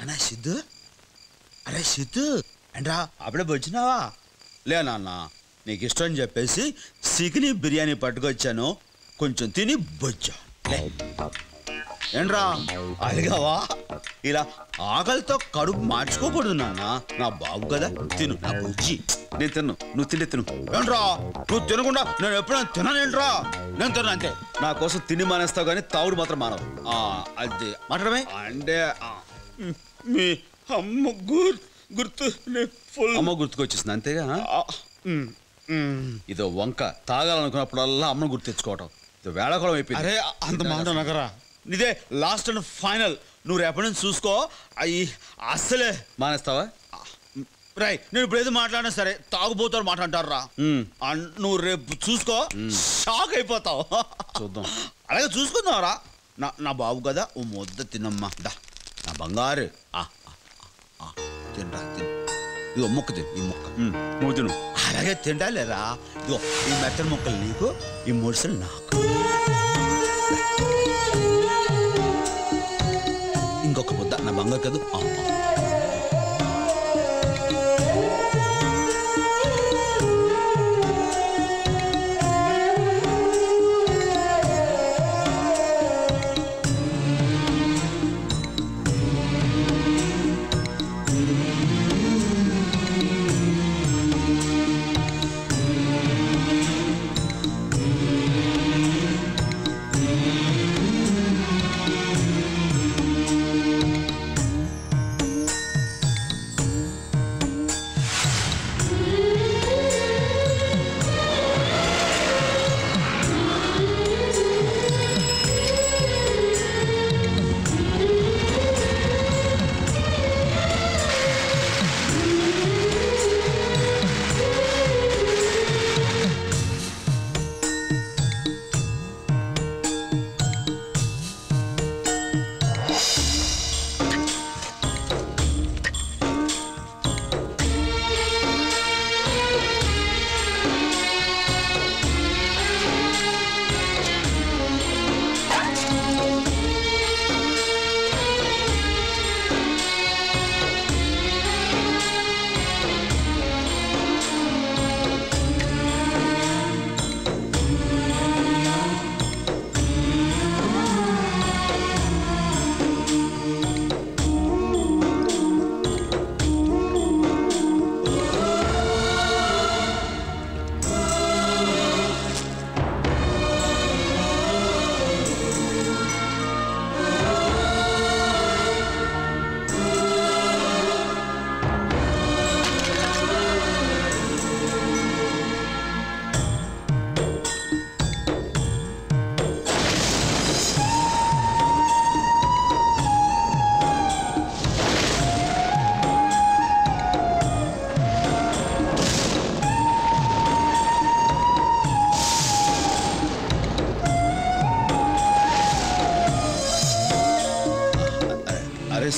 అన్నా సిద్ధు, అరే సిద్ధు ఏంట్రా అప్పుడే వచ్చినావా? లే నాన్న, నీకు ఇష్టం అని చెప్పేసి చికెన్ బిర్యానీ పట్టుకొచ్చాను, కొంచెం తిని బొచ్చా. ఏంట్రా అలిగావా? ఇలా ఆకలితో కడుపు మార్చుకోకూడదు నాన్న, నా బాబు కదా, తిను నా బుజ్జి. నేను తిన్ను, నువ్వు తింటే తిను. ఏంట్రా నువ్వు తినకుండా నేను ఎప్పుడైనా తిననేంట్రా? నేను తిన్నా అంతే. నా కోసం తిని మానేస్తావు కానీ తావుడు మాత్రం మానవు. అది మాట్లాడమే అంటే మీ అమ్మ గుర్తు అమ్మ గుర్తుకొచ్చేసింది అంతేగా. ఇదో వంక తాగాలనుకున్నప్పుడల్లా అమ్మను గుర్తు తెచ్చుకోవటం ఇది వేళాకోళం అయిపోయింది. అరే అంత మాట నగరా, ఇదే లాస్ట్ అండ్ ఫైనల్. నువ్వు రేపటి నుంచి చూసుకో, అయ్యి అస్సలే మానేస్తావా? రై నేను ఇప్పుడు ఏదో మాట్లాడినా సరే తాగుబోతారు మాట అంటారా? నువ్వు రేపు చూసుకో, షాక్ అయిపోతావు. చూద్దాం, అలాగే చూసుకుందాంరా. నా బాబు కదా, ఓ ముద్ద తినమ్మా, దా నా బంగారు. తినరా తిను, ఇగో ముక్క తిను, ఈ ముక్క నువ్వు తిను. అలాగే తింటాలేరా, ఇగో ఈ మెత్తని ముక్కలు నీకు, ఈ ముడుసలు నాకు. ఇంకొక ముద్ద నా బంగారు కదా.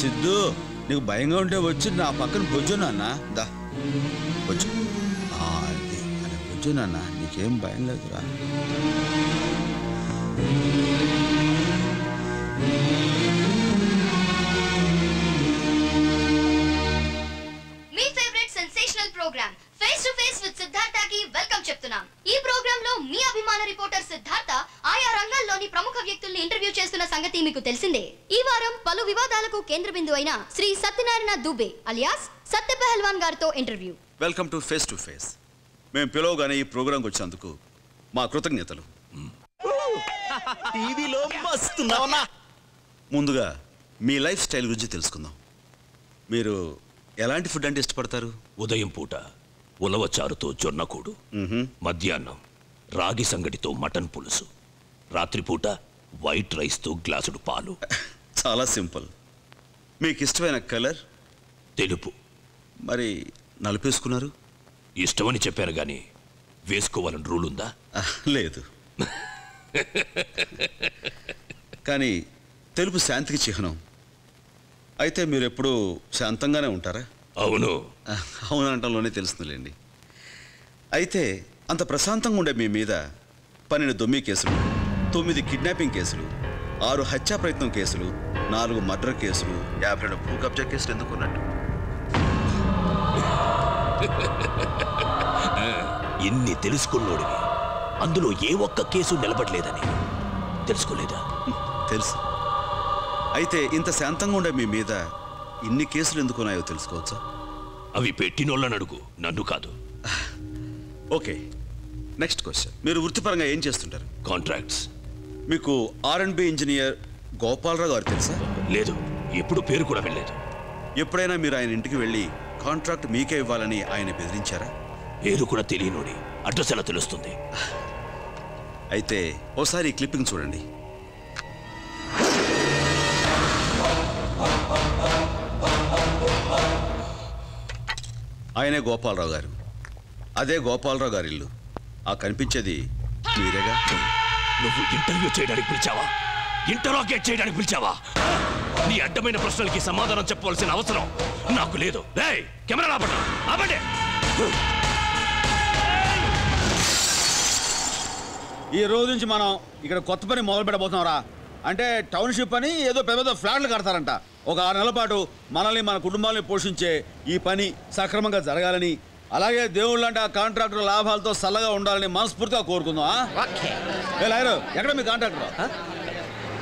సిద్ధు, నీకు భయంగా ఉంటే వచ్చి నా పక్కన బొజ్జు నాన్న, దా బొజ్జు. అది అలా బొజ్జు నాన్న, నీకేం భయం లేదురా. మీ favourite sensational programme face to face with సిద్ధార్థకి వెల్కమ్ చెప్తున్నాం. ఈ ప్రోగ్రామ్ లో మీ అభిమాన రిపోర్టర్ సిద్ధార్థ ఆయా రంగాల్లోని ప్రముఖ వ్యక్తుల్ని ఇంటర్వ్యూ చేస్తున్న సంగతి మీకు తెలిసిందే. ఈ వారం పలు వివాదాలకు కేంద్ర బిందువు అయిన శ్రీ సత్యనారాయణ దుబే అలియాస్ సత్య పెహల్వాన్ గారితో interview. Welcome to face to face. మేము పిలవగానే ఈ ప్రోగ్రాంకి వచ్చినందుకు మా కృతజ్ఞతలు. ముందుగా మీ లైఫ్ స్టైల్ గురించి తెలుసుకుందాం. మీరు ఎలాంటి ఫుడ్ అంటే ఇష్టపడతారు? ఉదయం పూట ఉలవచారుతో జొన్నకూడు, మధ్యాహ్నం రాగి సంగటితో మటన్ పులుసు, రాత్రిపూట వైట్ రైస్తో గ్లాసుడు పాలు. చాలా సింపుల్. మీకు ఇష్టమైన కలర్? తెలుపు. మరి నలుపేసుకున్నారు? ఇష్టమని చెప్పారు గాని వేసుకోవాలని రూల్ ఉందా? లేదు. కానీ తెలుపు శాంతికి చిహ్నం. అయితే మీరు ఎప్పుడూ శాంతంగానే ఉంటారా? అవును. అవునంటంలోనే తెలుస్తుందిలేండి. అయితే అంత ప్రశాంతంగా ఉండే మీ మీద 12 దొమ్మి కేసులు, 9 కిడ్నాపింగ్ కేసులు, 6 హత్యా ప్రయత్నం కేసులు, 4 మర్డర్ కేసులు, 52 భూ కబ్జా కేసులు ఎందుకున్నట్టు? ఇన్ని తెలుసుకున్నోడివి అందులో ఏ ఒక్క కేసు నిలబడలేదని తెలుసుకోలేదా? తెలుసు. అయితే ఇంత శాంతంగా ఉండే మీ మీద ఇన్ని కేసులు ఎందుకున్నాయో తెలుసుకోవచ్చా? అవి పెట్టినోళ్ళని అడుగు, నన్ను కాదు. Okay, next question. మీరు వృత్తిపరంగా ఏం చేస్తుంటారు? కాంట్రాక్ట్స్. మీకు R&B ఇంజనీర్ గోపాలరావు గారు తెలుసా? లేదు, ఎప్పుడు పేరు కూడా వెళ్ళలేదు. ఎప్పుడైనా మీరు ఆయన ఇంటికి వెళ్ళి కాంట్రాక్ట్ మీకే ఇవ్వాలని ఆయన బెదిరించారా? పేరు కూడా తెలియనోడి అడ్రస్ ఎలా తెలుస్తుంది? అయితే ఓసారి ఈ క్లిప్పింగ్ చూడండి. ఆయనే గోపాలరావు గారు. అదే గోపాలరావు గారి ఇల్లు. ఆ కనిపించేది మీరేగా? నువ్వు ఇంటర్వ్యూ చేయడానికి పిలిచావా? ఇంటరాగేట్ చేయడానికి పిలిచావా? నీ అడ్డమైన ప్రశ్నలకి సమాధానం చెప్పవలసిన అవసరం నాకు లేదు. కెమెరా ఆపండి. ఈ రోజు నుంచి మనం ఇక్కడ కొత్త పని మొదలు పెట్టబోతున్నారా? అంటే టౌన్షిప్ అని ఏదో పెద్ద ఫ్లాట్లు కడతారంట. ఒక 6 నెలల పాటు మనల్ని మన కుటుంబాలని పోషించే ఈ పని సక్రమంగా జరగాలని, అలాగే దేవుళ్ళు అంటే ఆ కాంట్రాక్టర్ లాభాలతో చల్లగా ఉండాలని మనస్ఫూర్తిగా కోరుకుందాం. లాయరు, ఎక్కడ మీ కాంట్రాక్టర్?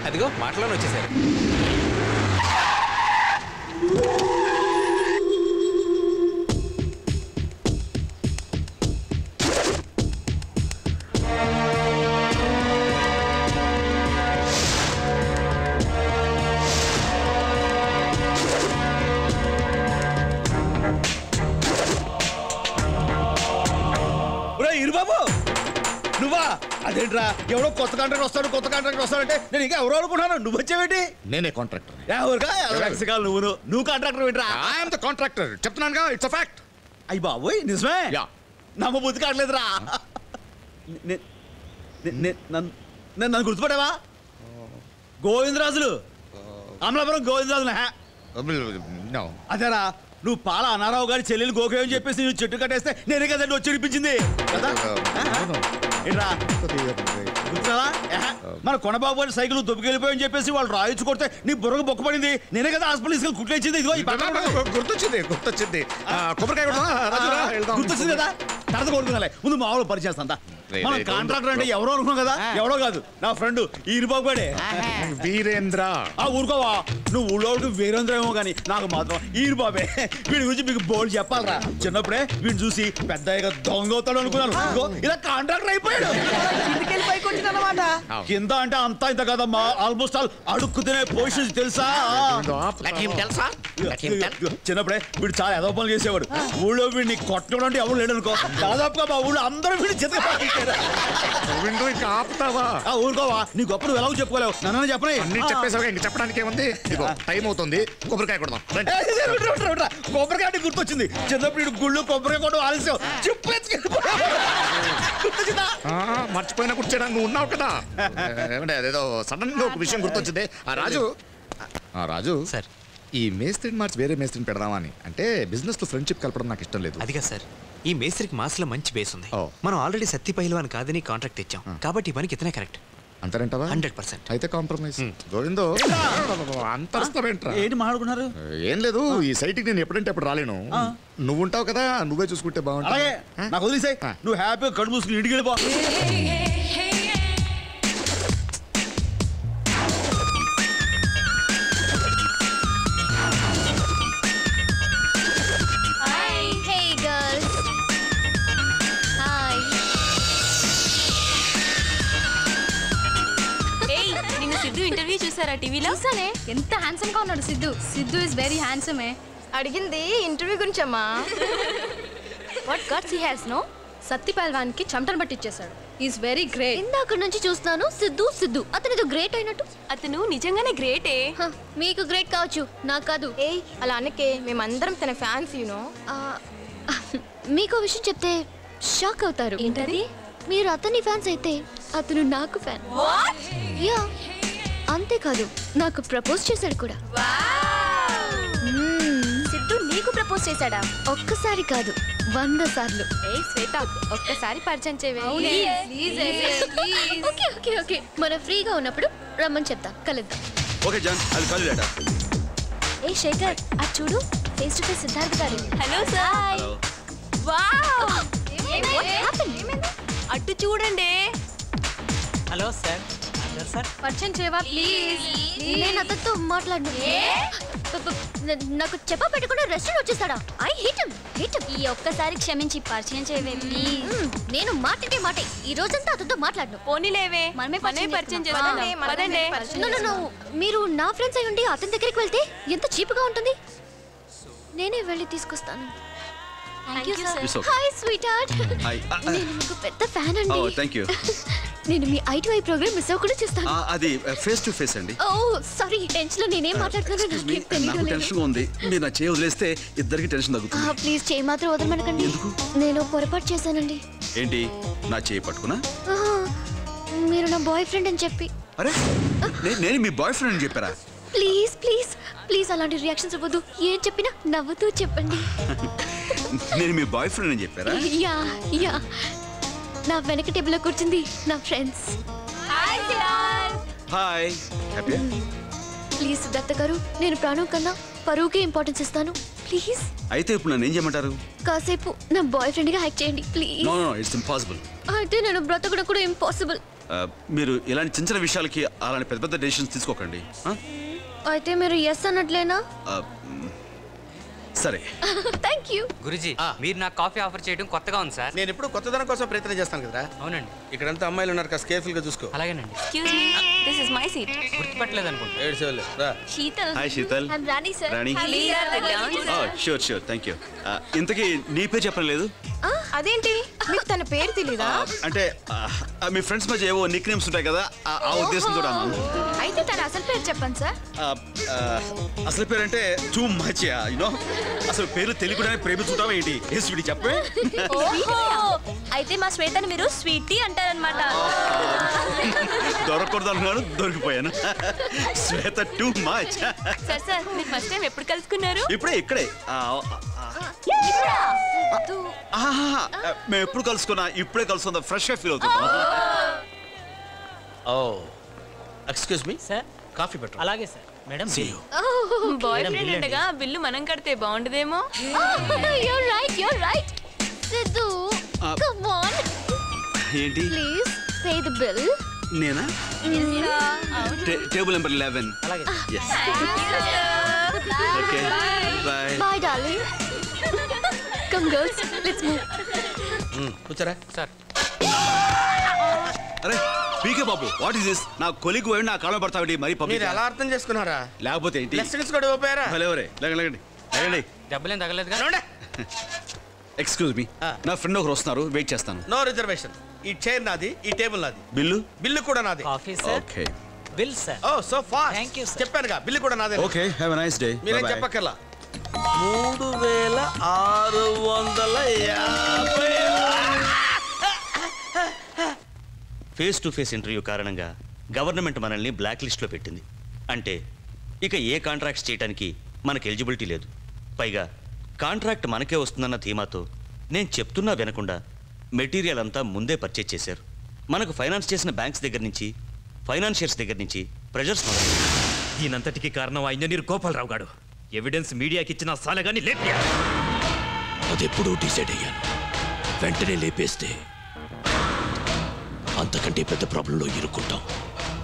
అదిగో మాటలోనే వచ్చేసారు. ఇరుబాబు, నువ్వా? అదేంట్రా, ఎవడో కొత్త కాంట్రాక్టర్ వస్తాడంటే నేను ఇంకా ఎవరో అనుకున్నాను. నువ్వు వచ్చావేంటి? నేనే కాంట్రాక్టర్. నువ్వు కాంట్రాక్టర్ ఏంట్రా? I'm the contractor. చెప్తున్నానుగా, ఇట్స్ అ ఫ్యాక్ట్. అయ్యి బాబోయ్, నిజమే? నమ్మ బుద్ధి కావట్లేదురా. నన్ను గుర్తుపట్టావా? గోవిందరాజులు, అమలాపురం గోవిందరాజులు. అదేరా, నువ్వు పాల అనారావు గారి చెల్లెలు గోకేయం చెప్పేసి నువ్వు చెట్టు కట్టేస్తే నేనే కదండి వచ్చి వినిపించింది కదా? గుర్తురావా? మన కొనబాబు గారి సైకిల్ దొబ్బికెళ్ళిపోయని చెప్పేసి వాళ్ళు రాయించు కొడితే నీ బుర్రకు బొక్కపడింది. నేనే కదా హాస్పిటల్ తీసుకెళ్ళి కుట్లేసింది. ఇదిగో గుర్తొచ్చింది. గుర్తొచ్చింది కదా? తర్వాత కొడుకున్నాలే. ముందు మామూలు పరిచేస్తా. మన కాంట్రాక్టర్ అంటే ఎవరో అనుకున్నాం కదా? ఎవరో కాదు, నా ఫ్రెండ్ ఈరుబాబు గాడే. వీరేంద్ర. ఊరుకోవా, నువ్వు ఊళ్ళోకి వీరేంద్ర ఏమో కానీ నాకు మాత్రం ఈరుబాబే. వీడి గురించి మీకు బోల్డ్ చెప్పాలరా. చిన్నప్పుడే వీడిని చూసి పెద్దగా దొంగ అవుతాడు అనుకున్నాను. ఇలా కాంట్రాక్టర్ అయిపోయాడు. కింద అంటే అంతా ఇంత కదమ్మా, ఆల్మోస్ట్ ఆల్ అడుక్కు తినే పొజిషన్ తెలుసా? చిన్నప్పుడే వీడు చాలా ఎదో పనులు చేసేవాడు. ఊళ్ళో వీడిని కొట్టడం అంటే ఎవరు లేడు అనుకో. దాదాపుగా మా ఊళ్ళో అందరూ వీడిని ఊరుకోవా, నీ గొప్ప నువ్వు ఎలా చెప్పుకోలేవు. నన్ను చెప్పలే. చెప్పేసావు, ఇంక చెప్పడానికి ఏముంది? టైం అవుతుంది, కొబ్బరికాయ కొడదాం. కొబ్బరికాయ అంటే గుర్తొచ్చింది. చిన్నప్పుడు గుళ్ళు కొబ్బరికాయ కొట్టడం ఆలస్యం. మర్చిపోయినా కూర్చోడానికి నువ్వు ఉన్నావు కదా. అదేదో సడన్ గా ఒక విషయం గుర్తొచ్చింది. రాజు సార్, ఈ మేస్త్రిని మార్చి వేరే మేస్త్రిని పెడదామా అని. అంటే బిజినెస్ లో ఫ్రెండ్షిప్ కలపడం నాకు ఇష్టం లేదు. అదిగా సార్, ఈ మేస్త్రికి మాస్లో మంచి బేస్ ఉంది. మనం ఆల్రెడీ సత్తి పైల్వాన్ కాదని కాంట్రాక్ట్ ఇచ్చాం కాబట్టి ఈ పనికి ఇతనే కరెక్ట్. అంటారంటావా? 100%. అయితే కాంప్రమైజ్. గోవిందో, అంతరేంట్రా? ఏంటి మాట్లాడుకున్నారు? ఏం లేదు, ఈ సైట్కి నేను ఎప్పుడంటే అప్పుడు రాలేను. నువ్వు ఉంటావు కదా, నువ్వే చూసుకుంటే బాగుంటుంది. నాకు వదిలేసాయి, నువ్వు హ్యాపీగా కడుపు మూసుకుని ఇంటికి వెళ్ళిపో. ఇంటర్వ్యూ చూసారా టీవీలో? ఎంత హ్యాండ్సమ్ గా ఉన్నాడు Siddhu. Siddhu is very handsome. అడిగింది ఇంటర్వ్యూ గురించమ్మా. What guts he has no? Satti Pailwan కి చెమటను పట్టించేశాడు. Is very great. ఇందాక నుంచి చూస్తున్నాను సిద్ధు అతనితో గ్రేట్ అయినట్టు. అతను నిజంగానే గ్రేటే. మీకు గ్రేట్ కావచ్చు, నాకు కాదు. అలా అనకే, మేమందరం తన ఫ్యాన్స్. యూనో, మీకు విషయం చెప్తే షాక్ అవుతారు. ఏంటది? మీరు అతని ఫ్యాన్స్ అయితే అతను నాకు ఫ్యాన్. యా, అంతేకాదు నాకు ప్రపోజ్ చేశాడు కూడా. సిద్ధు నీకు ప్రపోజ్ చేశాడా? ఒక్కసారి కాదు, 100 సార్లు. శ్వేత, ఒక్కసారి పరిచయం చేయవే. ఓకే, మనం ఫ్రీగా ఉన్నప్పుడు రమ్మని చెప్తాం, కలుద్దాం. ఓకే జాన్ అది కాల్ లేట. ఏ శేఖర్ అది చూడు ఫేస్ టు ఫేస్ సిద్ధార్థ్ గారు. Hello sir. Wow what happened? అటు చూడండి. Hello sir. సార్ పరిచయం చేయవా ప్లీజ్? నేను అతనితో మాట్లాడను. నాకు చెప్ప పెట్టకుండా రెస్టారెంట్ వచ్చేసాడా? I hate him. ఈ ఒక్కసారి క్షమించి పరిచయం చేయవే ప్లీజ్. నేను మాటే ఈ రోజంతా అతనితో మాట్లాడను. పోనీలేవే మనమే పరిచయం చేద్దాం. నో మీరు నా ఫ్రెండ్స్ అయి ఉండి అతని దగ్గరికి వెళ్తే ఎంత చీప్గా ఉంటుంది. నేనే వెళ్ళి తీసుకొస్తాను. Hi sweet heart. నేను మీకు పెద్ద ఫ్యాన్ అండి. Oh thank you. నేను మీ ఐ2ఐ ప్రోగ్రామ్ మిస్ అవ్వకుండా చూస్తాను. అది ఫేస్ టు ఫేస్ అండి. ఓ సారీ టెన్షన్ లో నేనేం మాట్లాడుతున్నానో నాకేం తెలియడం నాకు లేదు. టెన్షన్ ఉంది. మీరు నా చేయి వదిలేస్తే ఇద్దరికి టెన్షన్ తగ్గుతుంది. ప్లీజ్ చేయి మాత్రం వదలమనకండి. నేను పొరపాటు చేశానండి. ఏంటి నా చేయి పట్టుకున్నా? మీరు నా బాయ్ ఫ్రెండ్ అని చెప్పి. అరే నేను మీ బాయ్ ఫ్రెండ్ అని చెప్పారా? ప్లీజ్ ప్లీజ్ ప్లీజ్ అలాంటి రియాక్షన్స్ ఇవ్వద్దు. ఏం చెప్పినా నవ్వుతూ చెప్పండి. నేను మీ బాయ్ ఫ్రెండ్ అని చెప్పారా? యా యా నా వెనక టేబుల్ లో కూర్చుంది నా friends. Hi happy. Please Siddhartha గారు నేను ప్రాణం కన్నా పరువుకే ఇంపార్టెన్స్ ఇస్తాను. ప్లీజ్ అయితే ఇప్పుడు నన్ను ఏం చేయమంటారు? కాసేపు నా బాయ్ ఫ్రెండ్ గా యాక్ట్ చేయండి please. No no it's impossible. అయితే నేను బ్రతకడం కూడా ఇంపాసిబుల్. మీరు ఇలాంటి చిన్న చిన్న విషయాలకి అలాంటి పెద్ద పెద్ద డెసిషన్స్ తీసుకోకండి. అయితే మీరు ఎస్ అన్నట్లేనా? సరే థ్యాంక్ యూ. గురుజీ మీరు నాకు కాఫీ ఆఫర్ చేయడం కొత్తగా ఉంది సార్. నేను ఎప్పుడు కొత్తదనం కోసం ప్రయత్నం చేస్తాను కదరా. అవునండి. ఇక్కడంతా అమ్మాయిలు ఉన్నారు, కాస్త కేర్ఫుల్ గా చూసుకో. అలాగేనండి. Excuse me this is my seat. గుర్తుపట్టలేదు అనుకుంటా. ఏడ్చేవాళ్ళు రా. Sheetal. Hi Sheetal. I am Rani sir. Rani. Sure sure thank you. ఇంతకీ నీ పేరు చెప్పలేదు? అదేంటి మీకు తన పేరు తెలీదా? అంటే మీ ఫ్రెండ్స్ మధ్య ఏవో నిక్ నేమ్స్ ఉంటాయి కదా, ఆ ఉద్దేశంతో అయితే తన అసలు పేరు చెప్పండి సార్. అసలు పేరు అంటే టూ మచ్ యూనో. అసలు పేరు తెలియకుండానే ప్రేమించుంటావా ఏంటి? ఏ స్వీటీ చెప్పే. అయితే మా శ్వేతని మీరు స్వీటీ అంటారనమాట. దొరకకూడదు అనుకున్నాను, దొరికిపోయాను. శ్వేత టూ మచ్. సార్ సార్ మీరు ఫస్ట్ టైం ఎప్పుడు కలుసుకున్నారు? ఇక్కడే మేము ఎప్పుడు కలుసుకున్నా ఇప్పుడే కలుసుకుందాం, ఫ్రెష్ గా ఫీల్ అవుతుంది. ఓ ఎక్స్క్యూజ్ మీ సార్ కాఫీ పెట్టు. అలాగే సార్. మేడం బాయ్ ఫ్రెండ్ ఉండగా బిల్లు మనం కడితే బాగుండదేమో. You're right. Siddhu come on. ఏంటి? Please pay the bill. నేనా? Table number 11. అలాగే. Yes. Okay. Bye. Bye darling. Come girls, let's move. కూర్చోరా. సార్ అరే పీకే బాబు, వాట్ ఇస్ దిస్? నా కొలిగ్ పోయి నా కాలం పడతావిటి మరి మీరు పబ్లిక్. ఎలా అర్థం చేసుకున్నారా? లేకపోతే ఏంటి? లెసన్స్ కూడా ఓపారా? భలేవరే లేకండి. దెబ్బలేం తగలేదుగా? ఎక్స్క్యూజ్ మీ, నా ఫ్రెండ్ ఒకరు వస్తున్నారు, వెయిట్ చేస్తాను. No reservation. ఈ చైర్ నాది, ఈ టేబుల్ నాది. బిల్లు కూడా నాది. Coffee sir. Okay. Bill sir. Oh so fast. Thank you, sir. చెప్పానుగా బిల్లు కూడా నాదే. Okay, have a nice day. మీరేం చెప్పక్కర్లా. 3650. ఫేస్ టు ఫేస్ ఇంటర్వ్యూ కారణంగా గవర్నమెంట్ మనల్ని బ్లాక్ లిస్ట్లో పెట్టింది. అంటే ఇక ఏ కాంట్రాక్ట్స్ చేయడానికి మనకు ఎలిజిబిలిటీ లేదు. పైగా కాంట్రాక్ట్ మనకే వస్తుందన్న ధీమాతో నేను చెప్తున్నా వినకుండా మెటీరియల్ అంతా ముందే పర్చేజ్ చేశారు. మనకు ఫైనాన్స్ చేసిన బ్యాంక్స్ దగ్గర నుంచి, ఫైనాన్షియర్స్ దగ్గర నుంచి ప్రెజర్స్ మొదలు. దీనంతటికి కారణం ఆ ఇంజనీర్ గోపాలరావు గారు. ఎవిడెన్స్ మీడియాకి ఇచ్చిన సాలగాని లేపా. అదెప్పుడూ డిసైడ్ అయ్యాను. వెంటనే లేపేస్తే అంతకంటే పెద్ద ప్రాబ్లంలో ఇరుక్కుంటాం.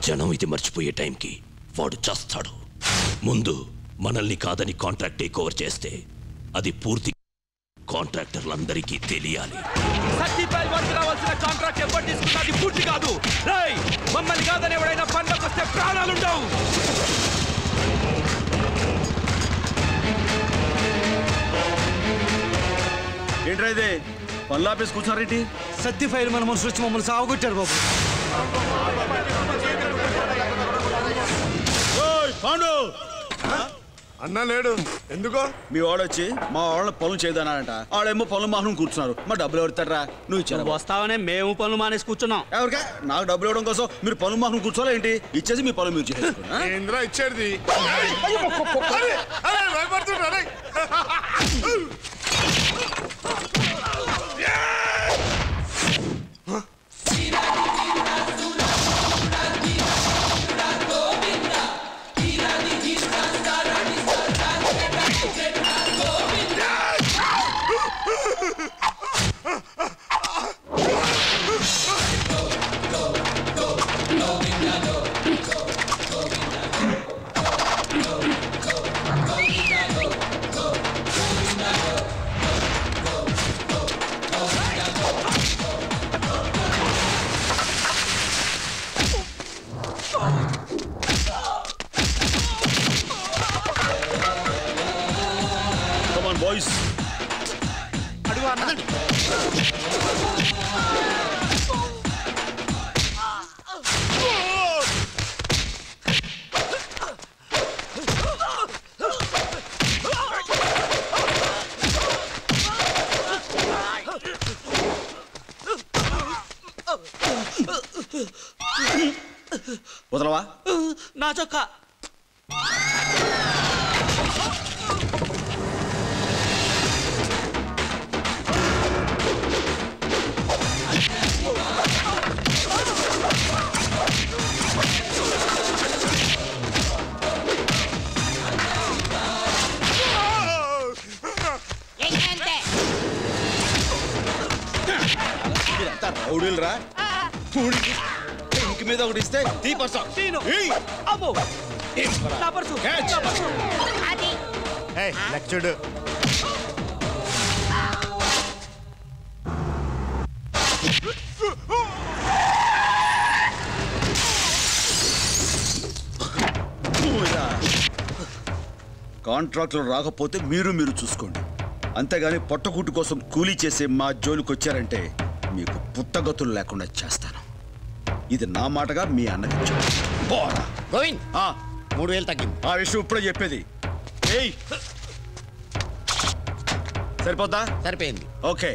జనం ఇది మర్చిపోయే టైంకి వాడు చేస్తాడు. ముందు మనల్ని కాదని కాంట్రాక్ట్ టేక్ ఓవర్ చేస్తే అది పూర్తి కాంట్రాక్టర్లందరికీ తెలియాలి. రావాల్సిన కాంట్రాక్ట్ ఎవరు తీసుకున్నది పూర్తి కాదు. మమ్మల్ని కాదని ఎవడైనా పండగ వస్తే ప్రాణాలుండవు. ఏంట్రా ఇదే పనులు ఆపేసి కూర్చున్నారేంటి? సత్తి ఫైల్ మన మనుషులు వచ్చి మమ్మల్ని సాగుకొచ్చారు బాబు. పాండు అన్నా లేడు. ఎందుకో? మీ వాడొచ్చి మా వాళ్ళ పనులు చేయదన్నారంట. వాళ్ళేమో పనులు మాత్రం కూర్చున్నారు. మా డబ్బులు ఎవరుతారా? నువ్వు ఇచ్చారు. వస్తావనే మేము పనులు మానేసి కూర్చున్నాం. ఎవరికా? నాకు డబ్బులు ఇవ్వడం కోసం మీరు పనులు మాత్రం కూర్చోవాలి ఏంటి? ఇచ్చేసి మీ పనులు మీరు చేసుకున్నా. ఏంద్రా ఇచ్చేది? బాయ్స్. అడుగు అన్నదండి. వదలవా? నా చొక్కా. మీరంతా రౌడీలు రా. ఇంక మీద ఒకటి ఇస్తే తీపర్సా. అమ్మో నా పర్సు. చూడు కాంట్రాక్టులు రాకపోతే మీరు చూసుకోండి. అంతేగాని పొట్టకూటు కోసం కూలీ చేసే మా జోలికి వచ్చారంటే మీకు పుట్టగతులు లేకుండా చేస్తాను. ఇది నా మాటగా మీ అన్నకి గోవింద్ 3000 తగ్గింది. ఆ విషయం ఇప్పుడే చెప్పేది. ఏయ్ సరిపోద్దా? సరిపోయింది. ఓకే.